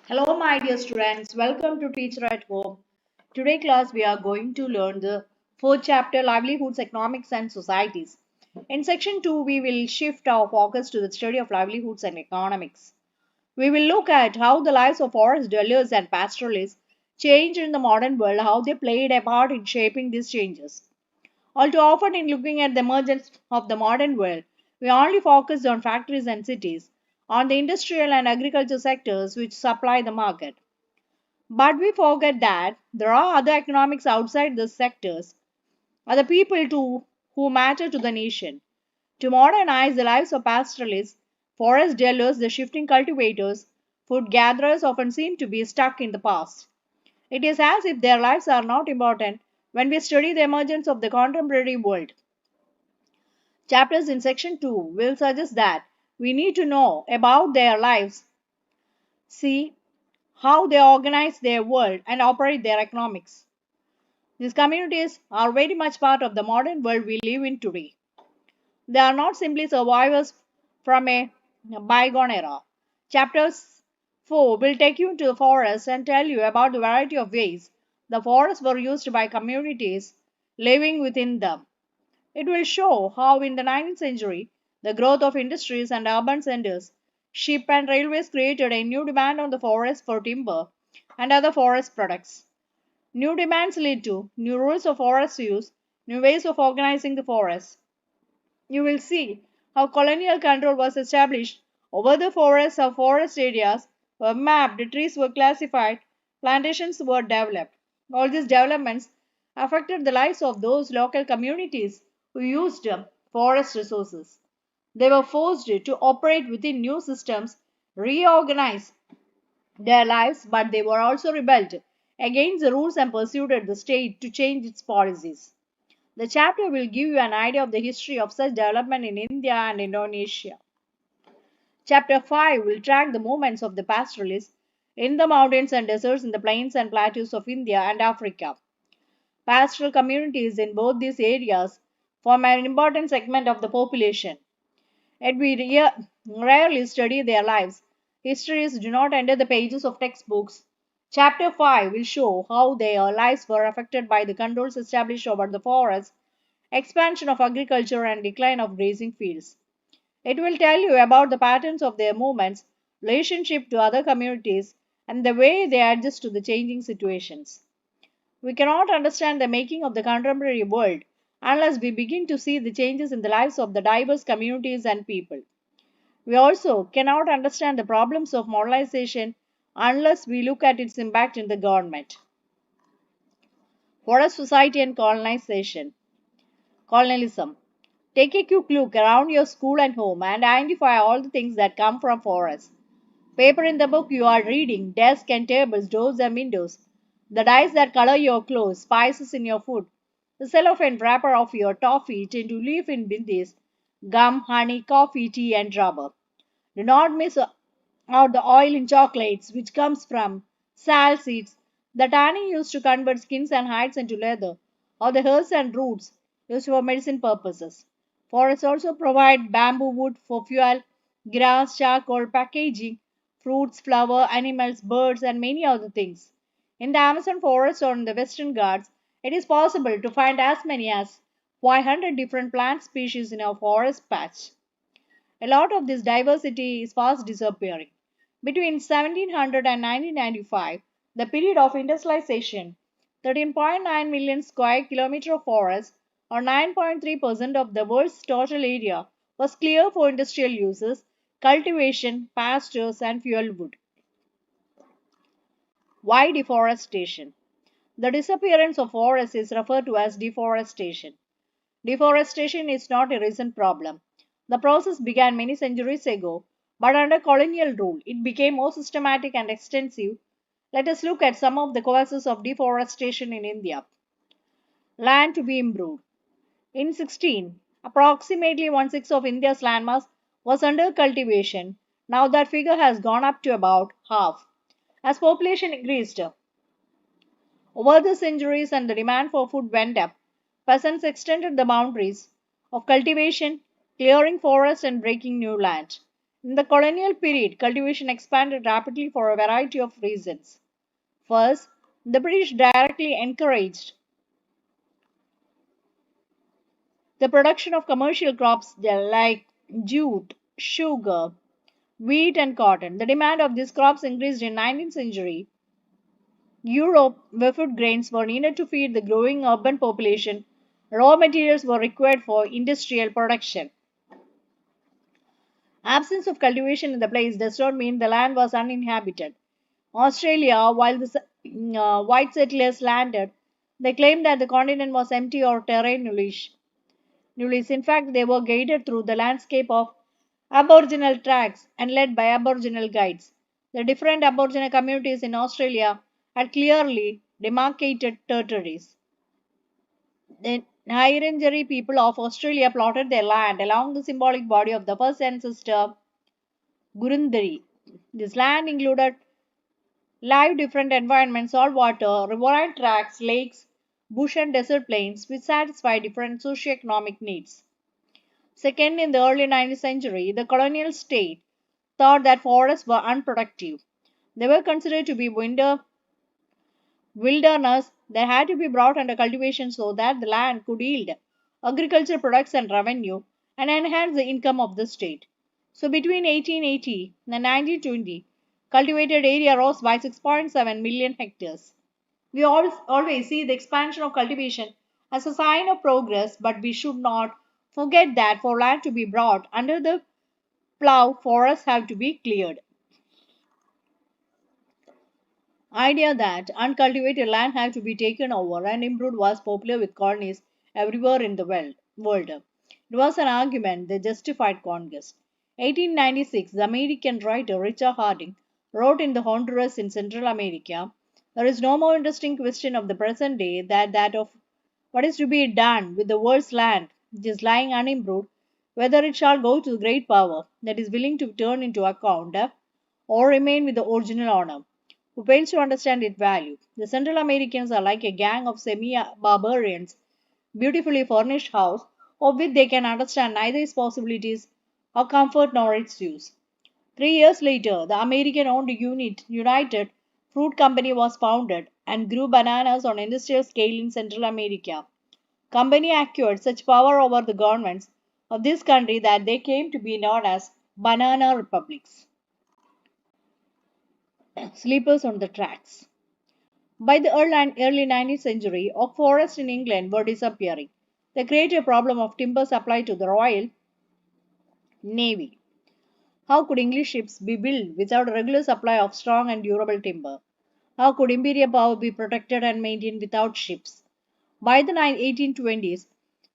Hello, my dear students. Welcome to Teacher at Home. Today, class, we are going to learn the fourth chapter Livelihoods, Economics, and Societies. In section 2, we will shift our focus to the study of livelihoods and economics. We will look at how the lives of forest dwellers and pastoralists changed in the modern world, how they played a part in shaping these changes. All too often, in looking at the emergence of the modern world, we only focus on factories and cities, on the industrial and agriculture sectors which supply the market. But we forget that there are other economics outside these sectors, other people too who matter to the nation. To modernize the lives of pastoralists, forest dwellers, the shifting cultivators, food gatherers often seem to be stuck in the past. It is as if their lives are not important when we study the emergence of the contemporary world. Chapters in section 2 will suggest that we need to know about their lives, see how they organize their world and operate their economics. These communities are very much part of the modern world we live in today. They are not simply survivors from a bygone era. Chapters 4 will take you to the forest and tell you about the variety of ways the forests were used by communities living within them. It will show how, in the 19th century, the growth of industries and urban centers, ship and railways created a new demand on the forest for timber and other forest products. New demands lead to new rules of forest use, new ways of organizing the forest. You will see how colonial control was established over the forests or forest areas were mapped, trees were classified, plantations were developed. All these developments affected the lives of those local communities who used forest resources. They were forced to operate within new systems, reorganize their lives, but they were also rebelled against the rules and persuaded the state to change its policies. The chapter will give you an idea of the history of such development in India and Indonesia. Chapter 5 will track the movements of the pastoralists in the mountains and deserts, in the plains and plateaus of India and Africa. Pastoral communities in both these areas form an important segment of the population. Yet we rarely study their lives. Histories do not enter the pages of textbooks. Chapter 5 will show how their lives were affected by the controls established over the forests, expansion of agriculture, and decline of grazing fields. It will tell you about the patterns of their movements, relationship to other communities, and the way they adjust to the changing situations. We cannot understand the making of the contemporary world unless we begin to see the changes in the lives of the diverse communities and people. We also cannot understand the problems of modernization unless we look at its impact in the government. Forest society and colonization. Colonialism. Take a quick look around your school and home and identify all the things that come from forests. Paper in the book you are reading, desks and tables, doors and windows, the dyes that color your clothes, spices in your food, the cellophane wrapper of your toffee, tin to leaf in bindis, gum, honey, coffee, tea, and rubber. Do not miss out the oil in chocolates, which comes from sal seeds, the tanning used to convert skins and hides into leather, or the herbs and roots used for medicine purposes. Forests also provide bamboo wood for fuel, grass, charcoal, packaging, fruits, flower, animals, birds, and many other things. In the Amazon forest or in the Western Ghats, it is possible to find as many as 500 different plant species in a forest patch. A lot of this diversity is fast disappearing. Between 1700 and 1995, the period of industrialization, 13.9 million square kilometers of forest, or 9.3% of the world's total area, was cleared for industrial uses, cultivation, pastures, and fuel wood. Why deforestation? The disappearance of forests is referred to as deforestation. Deforestation is not a recent problem. The process began many centuries ago, but under colonial rule, it became more systematic and extensive. Let us look at some of the causes of deforestation in India. Land to be improved. In 16, approximately one-sixth of India's landmass was under cultivation. Now that figure has gone up to about half. As population increased, over the centuries and the demand for food went up, peasants extended the boundaries of cultivation, clearing forests and breaking new land. In the colonial period, cultivation expanded rapidly for a variety of reasons. First, the British directly encouraged the production of commercial crops like jute, sugar, wheat, and cotton. The demand of these crops increased in 19th century Europe, where food grains were needed to feed the growing urban population. Raw materials were required for industrial production. Absence of cultivation in the place does not mean the land was uninhabited. Australia, while the white settlers landed, they claimed that the continent was empty or terra nullish. In fact, they were guided through the landscape of Aboriginal tracks and led by Aboriginal guides. The different Aboriginal communities in Australia had clearly demarcated territories. The Nyiranjari people of Australia plotted their land along the symbolic body of the first ancestor Gurundari. This land included live different environments, saltwater, riverine tracts, lakes, bush and desert plains, which satisfy different socioeconomic needs. Second, in the early 19th century, the colonial state thought that forests were unproductive. They were considered to be wilderness that had to be brought under cultivation so that the land could yield agricultural products and revenue and enhance the income of the state. So between 1880 and 1920, cultivated area rose by 6.7 million hectares. We always see the expansion of cultivation as a sign of progress, but we should not forget that for land to be brought under the plow, forests have to be cleared. Idea that uncultivated land had to be taken over and improved was popular with colonies everywhere in the world. It was an argument that justified conquest. 1896, the American writer Richard Harding wrote in the Honduras in Central America, there is no more interesting question of the present day than that of what is to be done with the world's land which is lying unimproved, whether it shall go to the great power that is willing to turn into account or remain with the original owner who fails to understand its value. The Central Americans are like a gang of semi barbarians, beautifully furnished house, of which they can understand neither its possibilities or comfort nor its use. 3 years later, the American owned United Fruit Company was founded and grew bananas on industrial scale in Central America. Company acquired such power over the governments of this country that they came to be known as banana republics. Sleepers on the tracks. By the early 19th century, oak forests in England were disappearing. They created a problem of timber supply to the Royal Navy. How could English ships be built without a regular supply of strong and durable timber? How could imperial power be protected and maintained without ships? By the 1820s,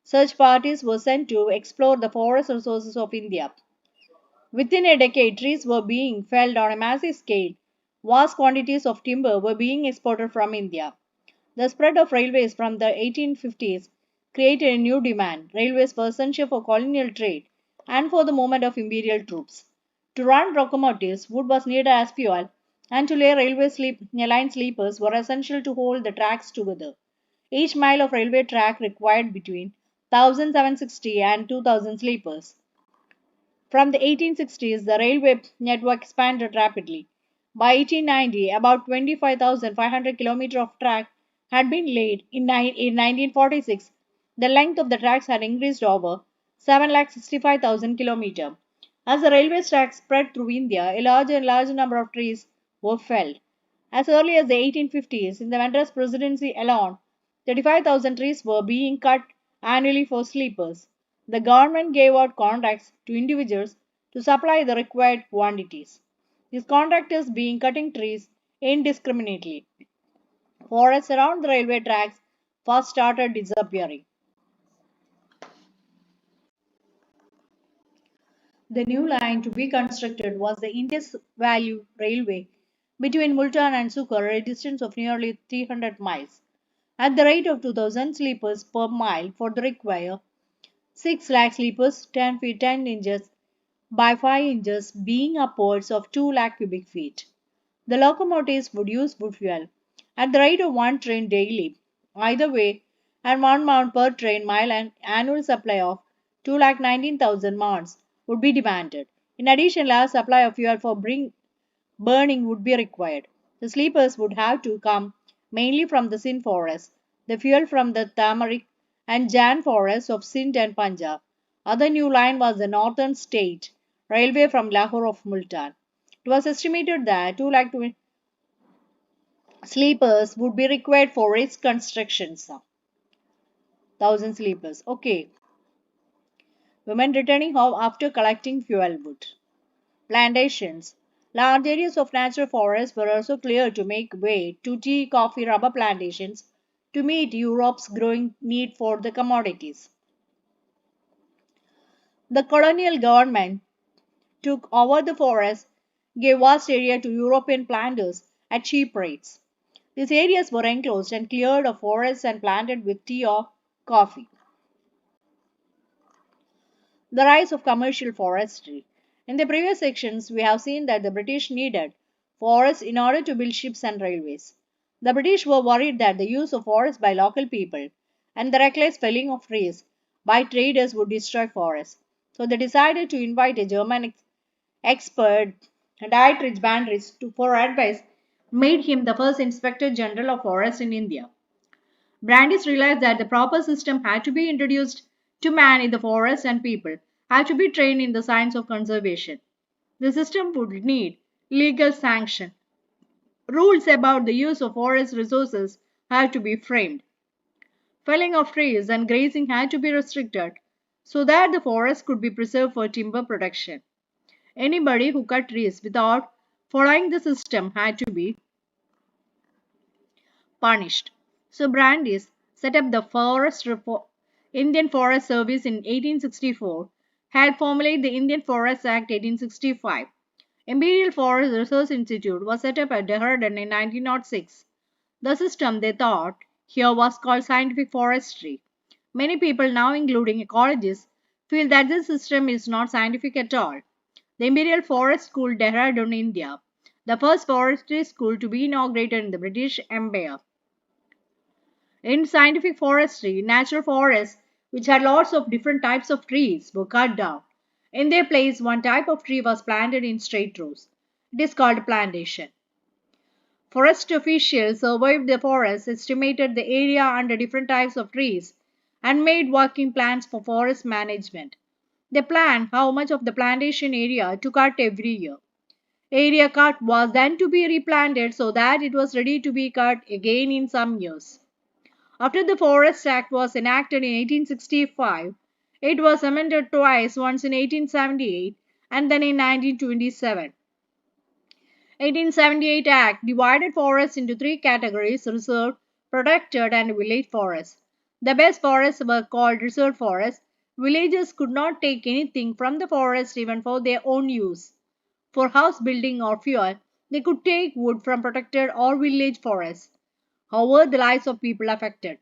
search parties were sent to explore the forest resources of India. Within a decade, trees were being felled on a massive scale. Vast quantities of timber were being exported from India. The spread of railways from the 1850s created a new demand. Railways were essential for colonial trade and for the movement of imperial troops. To run locomotives, wood was needed as fuel, and to lay line sleepers were essential to hold the tracks together. Each mile of railway track required between 1,760 and 2,000 sleepers. From the 1860s, the railway network expanded rapidly. By 1890, about 25,500 kilometers of track had been laid. In 1946, the length of the tracks had increased over 765,000 kilometers. As the railway tracks spread through India, a larger and larger number of trees were felled. As early as the 1850s, in the Madras Presidency alone, 35,000 trees were being cut annually for sleepers. The government gave out contracts to individuals to supply the required quantities. These contractors being cutting trees indiscriminately. Forests around the railway tracks first started disappearing. The new line to be constructed was the Indus Valley Railway between Multan and Sukar, a distance of nearly 300 miles. At the rate of 2,000 sleepers per mile for the require 6 lakh sleepers 10 feet 10 inches by 5 inches being upwards of 2 lakh cubic feet. The locomotives would use wood fuel at the rate of one train daily, either way, and one mount per train mile. An annual supply of 2,19,000 mounts would be demanded. In addition, large supply of fuel for burning would be required. The sleepers would have to come mainly from the Sindh forest, the fuel from the tamaric and jan forests of Sindh and Punjab. Other new line was the Northern State Railway from Lahore of Multan. It was estimated that 2 lakh sleepers would be required for its constructions. 1,000 sleepers. Okay. Women returning home after collecting fuel wood. Plantations. Large areas of natural forests were also cleared to make way to tea, coffee, rubber plantations to meet Europe's growing need for the commodities. The colonial government took over the forests, gave vast area to European planters at cheap rates. These areas were enclosed and cleared of forests and planted with tea or coffee. The rise of commercial forestry. In the previous sections, we have seen that the British needed forests in order to build ships and railways. The British were worried that the use of forests by local people and the reckless felling of trees by traders would destroy forests. So they decided to invite a German expert, Dietrich Bandrich, for advice, made him the first Inspector General of Forests in India. Brandis realized that the proper system had to be introduced to man in the forest and people had to be trained in the science of conservation. The system would need legal sanction. Rules about the use of forest resources had to be framed. Felling of trees and grazing had to be restricted so that the forest could be preserved for timber production. Anybody who cut trees without following the system had to be punished. So Brandis set up the Indian Forest Service in 1864, helped formulate the Indian Forest Act 1865. Imperial Forest Research Institute was set up at Dehradun in 1906. The system they thought here was called scientific forestry. Many people now, including ecologists, feel that this system is not scientific at all. The Imperial Forest School, Dehradun, India, the first forestry school to be inaugurated in the British Empire. In scientific forestry, natural forests, which had lots of different types of trees, were cut down. In their place, one type of tree was planted in straight rows. It is called plantation. Forest officials surveyed the forest, estimated the area under different types of trees, and made working plans for forest management. They planned how much of the plantation area to cut every year. Area cut was then to be replanted so that it was ready to be cut again in some years. After the Forest Act was enacted in 1865, it was amended twice, once in 1878 and then in 1927. 1878 Act divided forests into three categories: reserved, protected and village forests. The best forests were called reserved forests. Villagers could not take anything from the forest even for their own use. For house building or fuel, they could take wood from protected or village forests. However, the lives of people affected.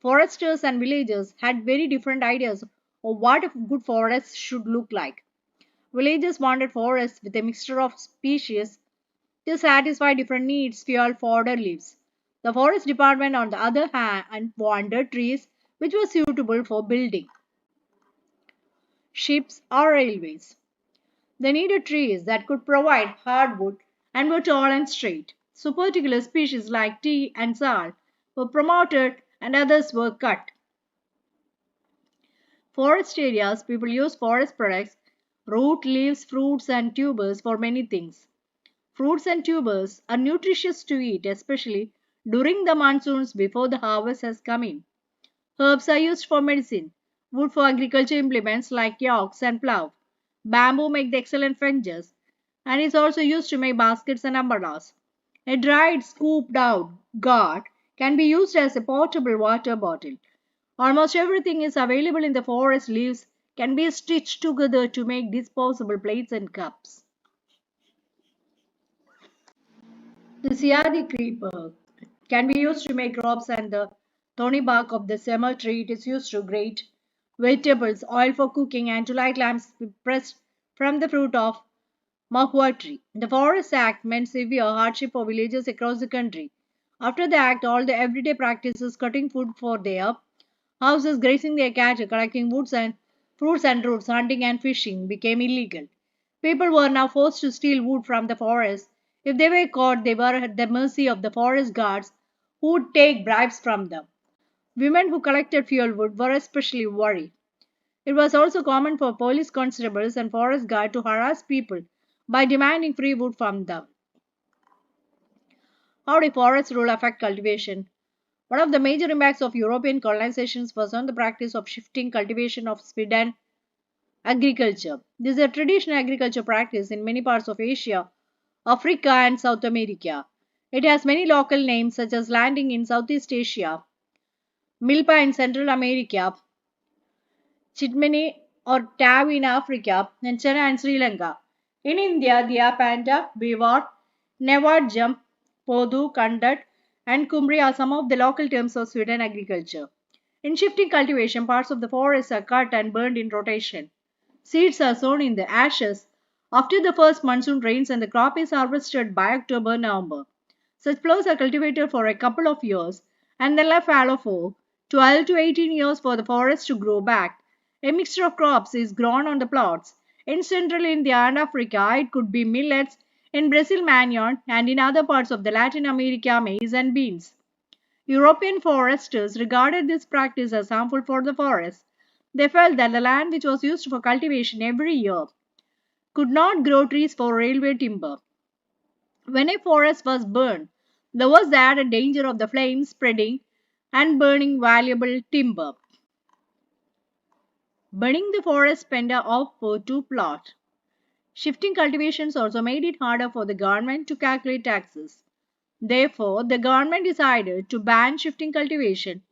Foresters and villagers had very different ideas of what a good forest should look like. Villagers wanted forests with a mixture of species to satisfy different needs: fuel, fodder, leaves. The forest department, on the other hand, wanted trees which were suitable for building ships or railways. They needed trees that could provide hardwood and were tall and straight. So particular species like tea and sal were promoted and others were cut. Forest areas, people use forest products, root, leaves, fruits and tubers for many things. Fruits and tubers are nutritious to eat, especially during the monsoons before the harvest has come in. Herbs are used for medicine. Wood for agriculture implements like yokes and plough. Bamboo make the excellent fences and is also used to make baskets and umbrellas. A dried, scooped out gourd can be used as a portable water bottle. Almost everything is available in the forest. Leaves can be stitched together to make disposable plates and cups. The Siadi creeper can be used to make ropes, and the thorny bark of the summer tree it is used to grate vegetables, oil for cooking, and to light lamps pressed from the fruit of mahua tree. The Forest Act meant severe hardship for villagers across the country. After the act, all the everyday practices, cutting food for their houses, grazing their cattle, collecting woods and fruits and roots, hunting and fishing, became illegal. People were now forced to steal wood from the forest. If they were caught, they were at the mercy of the forest guards who would take bribes from them. Women who collected fuel wood were especially worried. It was also common for police constables and forest guards to harass people by demanding free wood from them. How did forest rule affect cultivation? One of the major impacts of European colonizations was on the practice of shifting cultivation of Sweden agriculture. This is a traditional agriculture practice in many parts of Asia, Africa, and South America. It has many local names such as landing in Southeast Asia, milpa in Central America, chitmani or tav in Africa, and chana in Sri Lanka. In India, the panda, bewar, nevar jump, podu, kandat, and kumbri are some of the local terms of Sweden agriculture. In shifting cultivation, parts of the forest are cut and burned in rotation. Seeds are sown in the ashes after the first monsoon rains and the crop is harvested by October November. Such plots are cultivated for a couple of years and then left fallow for 12 to 18 years for the forest to grow back. A mixture of crops is grown on the plots. In central India and Africa, it could be millets, in Brazil, manioc, and in other parts of the Latin America, maize and beans. European foresters regarded this practice as harmful for the forest. They felt that the land which was used for cultivation every year could not grow trees for railway timber. When a forest was burned, there was the added danger of the flames spreading and burning valuable timber. Burning the forest spent off to plot. Shifting cultivations also made it harder for the government to calculate taxes. Therefore, the government decided to ban shifting cultivation.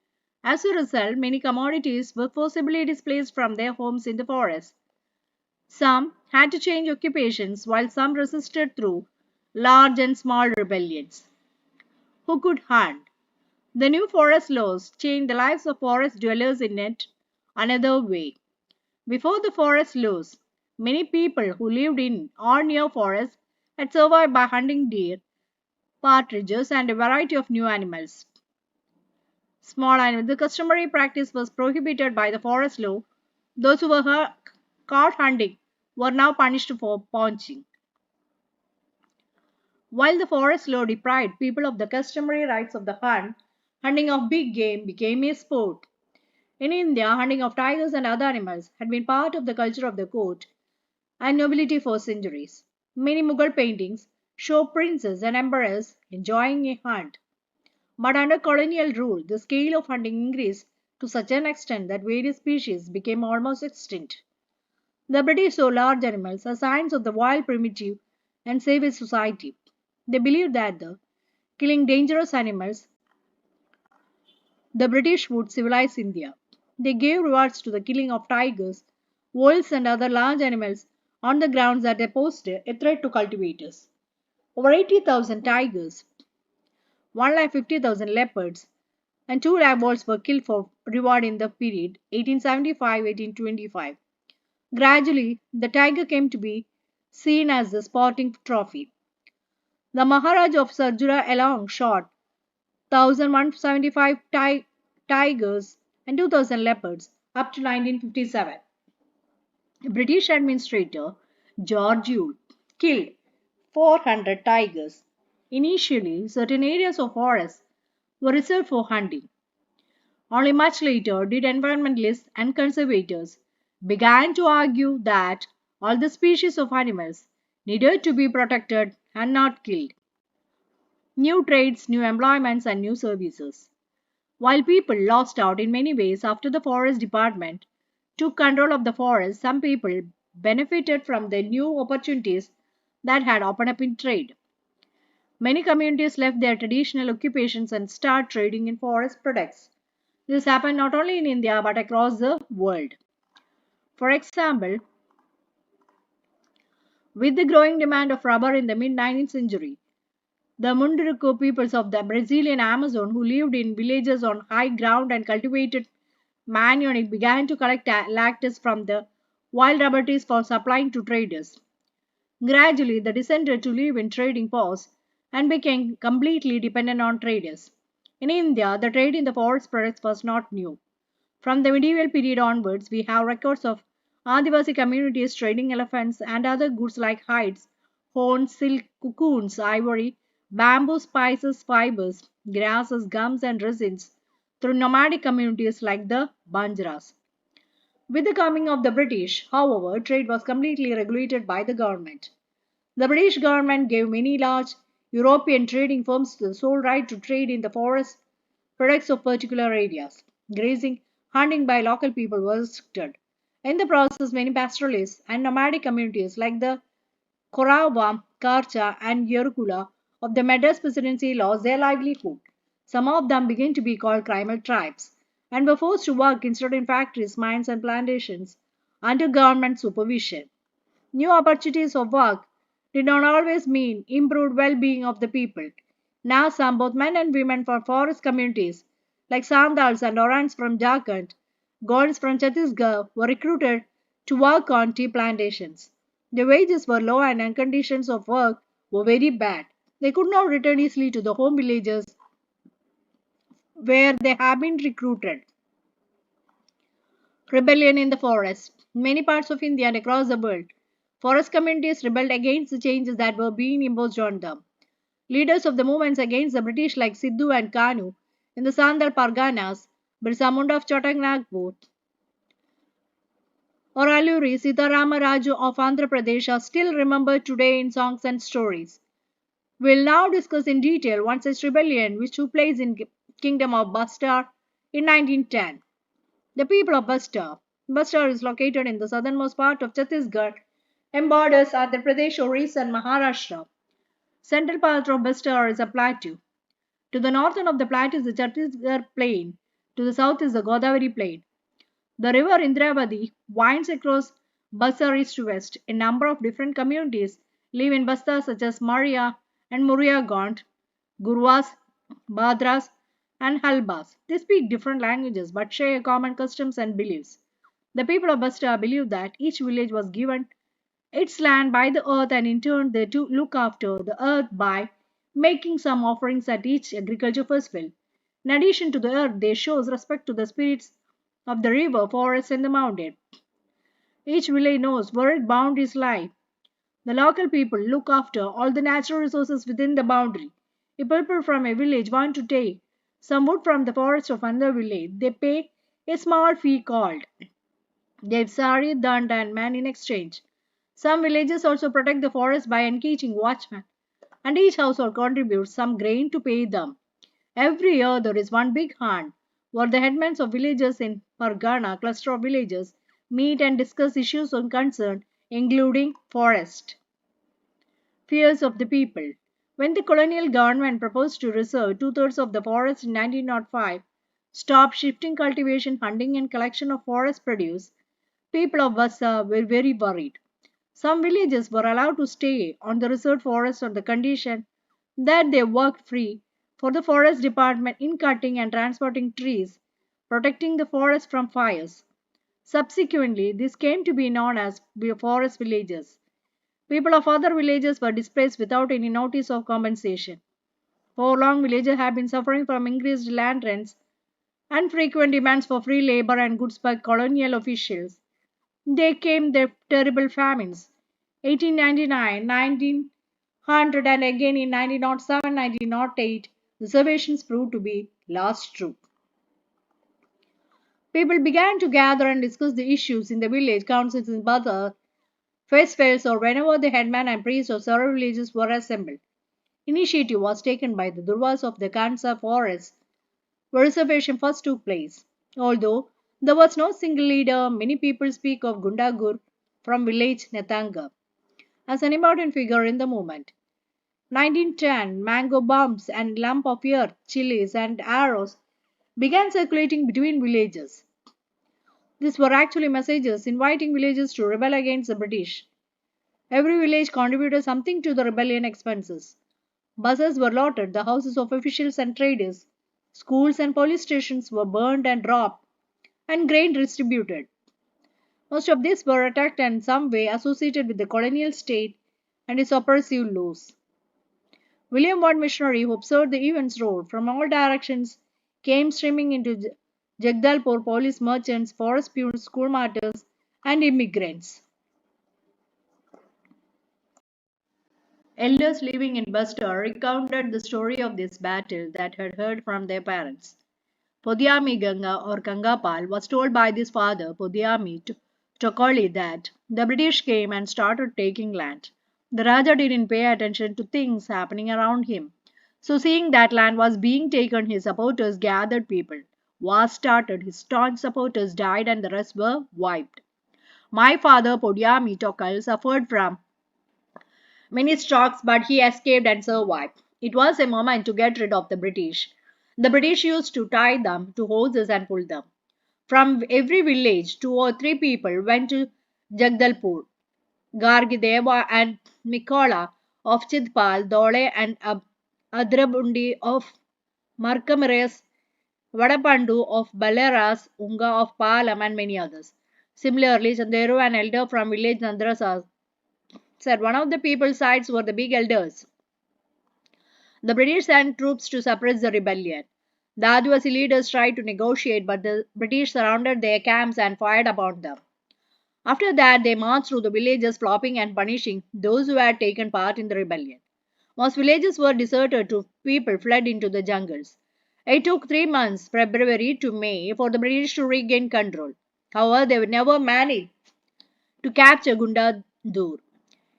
As a result, many commodities were forcibly displaced from their homes in the forest. Some had to change occupations, while some resisted through large and small rebellions. Who could hunt? The new forest laws changed the lives of forest dwellers in yet another way. Before the forest laws, many people who lived in or near forests had survived by hunting deer, partridges, and a variety of new animals. Small animals. The customary practice was prohibited by the forest law. Those who were caught hunting were now punished for poaching. While the forest law deprived people of the customary rights of the hunt, hunting of big game became a sport. In India, hunting of tigers and other animals had been part of the culture of the court and nobility for centuries. Many Mughal paintings show princes and emperors enjoying a hunt. But under colonial rule, the scale of hunting increased to such an extent that various species became almost extinct. The British saw large animals as signs of the wild, primitive, and savage society. They believed that the killing dangerous animals, the British would civilize India. They gave rewards to the killing of tigers, wolves, and other large animals on the grounds that they posed a threat to cultivators. Over 80,000 tigers, 150,000 leopards, and 2 lakh wolves were killed for reward in the period 1875-1825. Gradually, the tiger came to be seen as the sporting trophy. The Maharaj of Sarjura alone shot 1,175 tigers and 2,000 leopards up to 1957. British Administrator George Yule killed 400 tigers. Initially, certain areas of forest were reserved for hunting. Only much later did environmentalists and conservators began to argue that all the species of animals needed to be protected and not killed. New trades, new employments, and new services. While people lost out in many ways after the forest department took control of the forest, some people benefited from the new opportunities that had opened up in trade. Many communities left their traditional occupations and started trading in forest products. This happened not only in India but across the world. For example, with the growing demand of rubber in the mid 19th century, the Munduruku peoples of the Brazilian Amazon who lived in villages on high ground and cultivated manioc began to collect lactase from the wild rubber trees for supplying to traders. Gradually, they descended to live in trading posts and became completely dependent on traders. In India, the trade in the forest products was not new. From the medieval period onwards, we have records of Adivasi communities trading elephants and other goods like hides, horns, silk, cocoons, ivory, bamboo, spices, fibers, grasses, gums, and resins through nomadic communities like the Banjaras. With the coming of the British, however, trade was completely regulated by the government. The British government gave many large European trading firms the sole right to trade in the forest products of particular areas. Grazing, hunting by local people was restricted. In the process, many pastoralists and nomadic communities like the Korawa, Karcha, and Yerukula of the Madras Presidency lost their livelihood. Some of them began to be called criminal tribes and were forced to work instead in factories, mines, and plantations under government supervision. New opportunities of work did not always mean improved well being of the people. Now, some, both men and women from forest communities like Sandals and Orans from Jharkhand, Gonds from Chhattisgarh, were recruited to work on tea plantations. The wages were low and conditions of work were very bad. They could not return easily to the home villages where they had been recruited. Rebellion in the forest. In many parts of India and across the world, forest communities rebelled against the changes that were being imposed on them. Leaders of the movements against the British like Sidhu and Kanu in the Sandal Parganas, Birsa Munda of Chotanagpur, or Alluri Sitarama Raju of Andhra Pradesh are still remembered today in songs and stories. We'll now discuss in detail one such rebellion which took place in Kingdom of Bastar in 1910. The people of Bastar. Bastar is located in the southernmost part of Chhattisgarh and borders Andhra Pradesh, Orissa, and Maharashtra. Central part of Bastar is a plateau. To the northern of the plateau is the Chhattisgarh plain. To the south is the Godavari plain. The river Indravati winds across Bastar east to west. A number of different communities live in Bastar such as Maria and Muria Gond, Gurwas, Badras, and Halbas. They speak different languages but share common customs and beliefs. The people of Bastar believe that each village was given its land by the earth and in turn they to look after the earth by making some offerings at each agriculture festival. In addition to the earth, they show respect to the spirits of the river, forest, and the mountain. Each village knows where its boundaries lie. The local people look after all the natural resources within the boundary. If people from a village want to take some wood from the forest of another village, they pay a small fee called Devsari Dand and Man in exchange. Some villages also protect the forest by engaging watchmen, and each household contributes some grain to pay them. Every year there is one big hunt where the headmen of villages in Pargana, cluster of villages, meet and discuss issues of concern, including forest. Fears of the people. When the colonial government proposed to reserve two-thirds of the forest in 1905, stop shifting cultivation, hunting, and collection of forest produce, people of Vasa were very worried. Some villages were allowed to stay on the reserved forest on the condition that they worked free for the forest department in cutting and transporting trees, protecting the forest from fires. Subsequently, this came to be known as forest villages. People of other villages were displaced without any notice of compensation. For long, villagers have been suffering from increased land rents and frequent demands for free labor and goods by colonial officials. They came the terrible famines. 1899, 1900, and again in 1907, 1908, reservations proved to be last true. People began to gather and discuss the issues in the village councils in Badar, festivals, or whenever the headman and priests of several villages were assembled. Initiative was taken by the Durvas of the Kansa forest, where reservation first took place. Although there was no single leader, many people speak of Gundagur from village Netanga as an important figure in the movement. 1910, mango bombs and lump of earth, chilies, and arrows began circulating between villages. These were actually messages inviting villagers to rebel against the British. Every village contributed something to the rebellion expenses. Buses were looted, the houses of officials and traders, schools and police stations were burned and robbed, and grain distributed. Most of these were attacked and in some way associated with the colonial state and its oppressive laws. William Ward missionary who observed the events wrote, from all directions came streaming into Jagdalpur police merchants, forest peons, schoolmasters, and immigrants. Elders living in Bastar recounted the story of this battle that had heard from their parents. Podiyami Ganga or Gangapal was told by his father Podiyami Tokoli that the British came and started taking land. The Raja didn't pay attention to things happening around him. So seeing that land was being taken, his supporters gathered people. War started, his staunch supporters died and the rest were wiped. My father Podiyami Tokal suffered from many strokes, but he escaped and survived. It was a moment to get rid of the British. The British used to tie them to horses and pull them. From every village, two or three people went to Jagdalpur. Gargideva and Mikola of Chidpal, Dole and Adrabundi of Markamares, Vadapandu of Baleras, Unga of Palam, and many others. Similarly, Chanderu, an elder from village Nandrasa, said one of the people's sides were the big elders. The British sent troops to suppress the rebellion. The Adivasi leaders tried to negotiate, but the British surrounded their camps and fired upon them. After that, they marched through the villages, flogging and punishing those who had taken part in the rebellion. Most villages were deserted to people fled into the jungles. It took 3 months, February to May, for the British to regain control. However, they would never manage to capture Gundadur.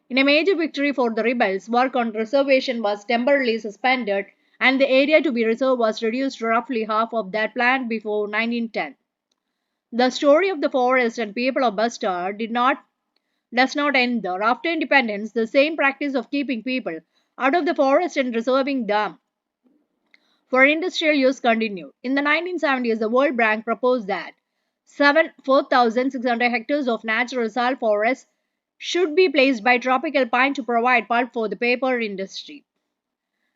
In a major victory for the rebels, work on reservation was temporarily suspended and the area to be reserved was reduced to roughly half of that planned before 1910. The story of the forest and people of Bastar does not end there. After independence, the same practice of keeping people out of the forest and reserving them for industrial use continued. In the 1970s, the World Bank proposed that 4,600 hectares of natural salt forests should be placed by tropical pine to provide pulp for the paper industry.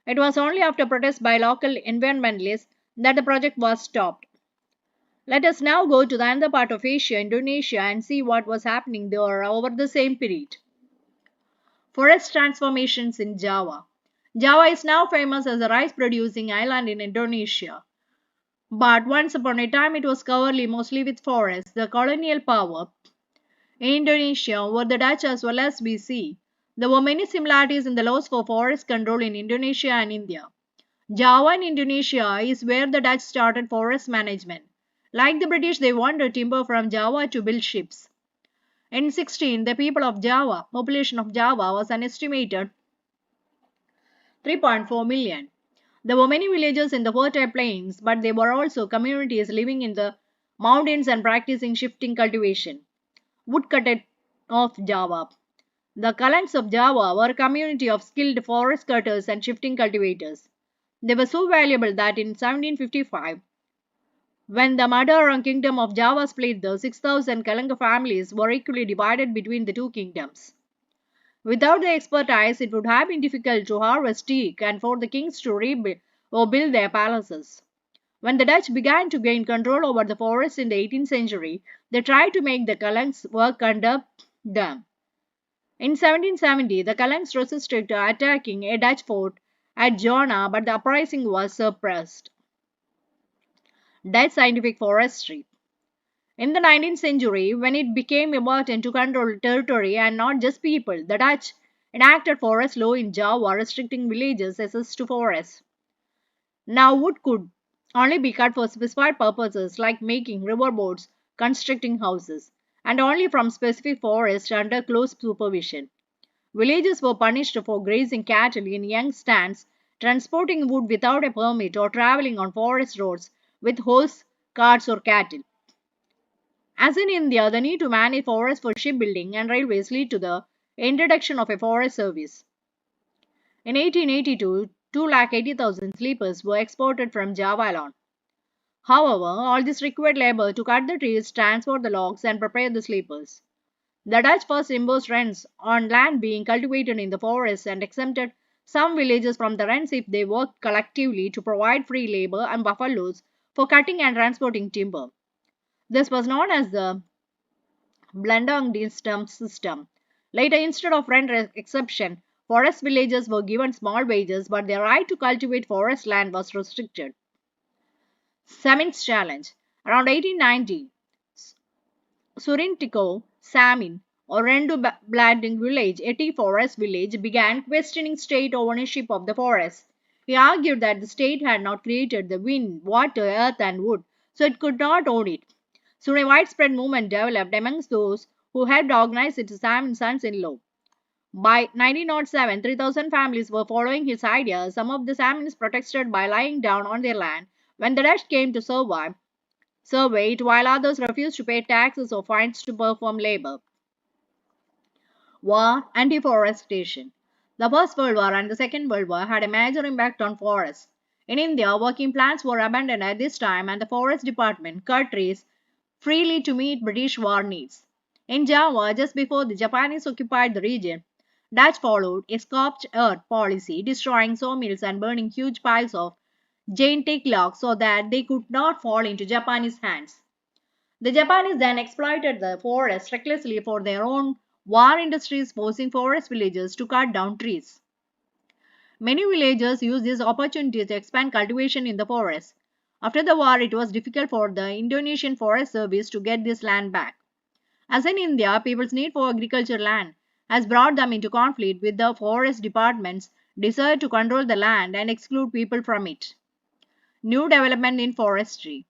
It was only after protests by local environmentalists that the project was stopped. Let us now go to the other part of Asia, Indonesia, and see what was happening there over the same period. Forest transformations in Java. Java is now famous as a rice producing island in Indonesia. But once upon a time it was covered mostly with forests. The colonial power in Indonesia were the Dutch as well as we see. There were many similarities in the laws for forest control in Indonesia and India. Java in Indonesia is where the Dutch started forest management. Like the British, they wanted timber from Java to build ships. In 16, the population of Java was an estimated 3.4 million. There were many villages in the fertile plains, but there were also communities living in the mountains and practicing shifting cultivation. Woodcutter of Java. The Kalangs of Java were a community of skilled forest cutters and shifting cultivators. They were so valuable that in 1755, when the Madaran kingdom of Java split, the 6,000 Kalanga families were equally divided between the two kingdoms. Without their expertise, it would have been difficult to harvest teak and for the kings to rebuild or build their palaces. When the Dutch began to gain control over the forest in the 18th century, they tried to make the Kalangs work under them. In 1770, the Kalangs resisted attacking a Dutch fort at Jona, but the uprising was suppressed. Dutch scientific forestry. In the 19th century, when it became important to control territory and not just people, the Dutch enacted forest law in Java restricting villages' access to forests. Now, wood could only be cut for specified purposes like making riverboats, constructing houses, and only from specific forests under close supervision. Villagers were punished for grazing cattle in young stands, transporting wood without a permit, or traveling on forest roads with horse, carts, or cattle. As in India, the need to manage forests for shipbuilding and railways led to the introduction of a forest service. In 1882, 280,000 sleepers were exported from Java alone. However, all this required labor to cut the trees, transport the logs, and prepare the sleepers. The Dutch first imposed rents on land being cultivated in the forests and exempted some villages from the rents if they worked collectively to provide free labor and buffaloes for cutting and transporting timber. This was known as the Blandong system. Later, instead of rent exception, forest villagers were given small wages, but their right to cultivate forest land was restricted. Semin's challenge. Around 1890, Surintiko Samin, or Rendu Blading village, a tea forest village, began questioning state ownership of the forest. He argued that the state had not created the wind, water, earth, and wood, so it could not own it. Soon a widespread movement developed amongst those who helped organize it, Samin's sons-in-law. By 1907, 3,000 families were following his ideas. Some of the Samins protested by lying down on their land when the Dutch came to survey it, while others refused to pay taxes or fines to perform labor. War and deforestation. The First World War and the Second World War had a major impact on forests. In India, working plants were abandoned at this time, and the Forest Department cut trees freely to meet British war needs. In Java, just before the Japanese occupied the region, Dutch followed a scorched earth policy, destroying sawmills and burning huge piles of gigantic logs so that they could not fall into Japanese hands. The Japanese then exploited the forest recklessly for their own war industries, forcing forest villagers to cut down trees. Many villagers used this opportunity to expand cultivation in the forest. After the war, it was difficult for the Indonesian Forest Service to get this land back. As in India, people's need for agricultural land has brought them into conflict with the forest department's desire to control the land and exclude people from it. New development in forestry.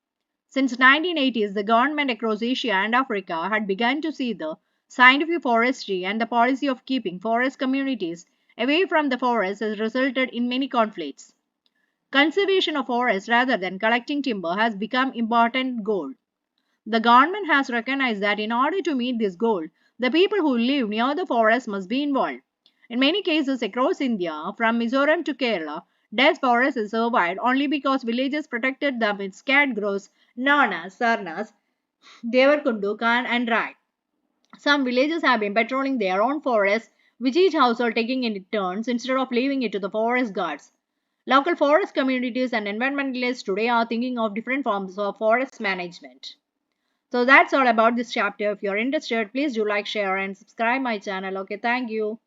Since 1980s, the government across Asia and Africa had begun to see the scientific forestry and the policy of keeping forest communities away from the forest has resulted in many conflicts. Conservation of forests rather than collecting timber has become important goal. The government has recognized that in order to meet this goal, the people who live near the forest must be involved. In many cases across India, from Mizoram to Kerala, dense forests have survived only because villagers protected them with scared groves known as sarnas, Devarkundu, Khan, and Rai. Some villages have been patrolling their own forests, with each household taking in turns instead of leaving it to the forest guards. Local forest communities and environmentalists today are thinking of different forms of forest management. So that's all about this chapter. If you're interested, please do like, share, and subscribe my channel. Okay, thank you.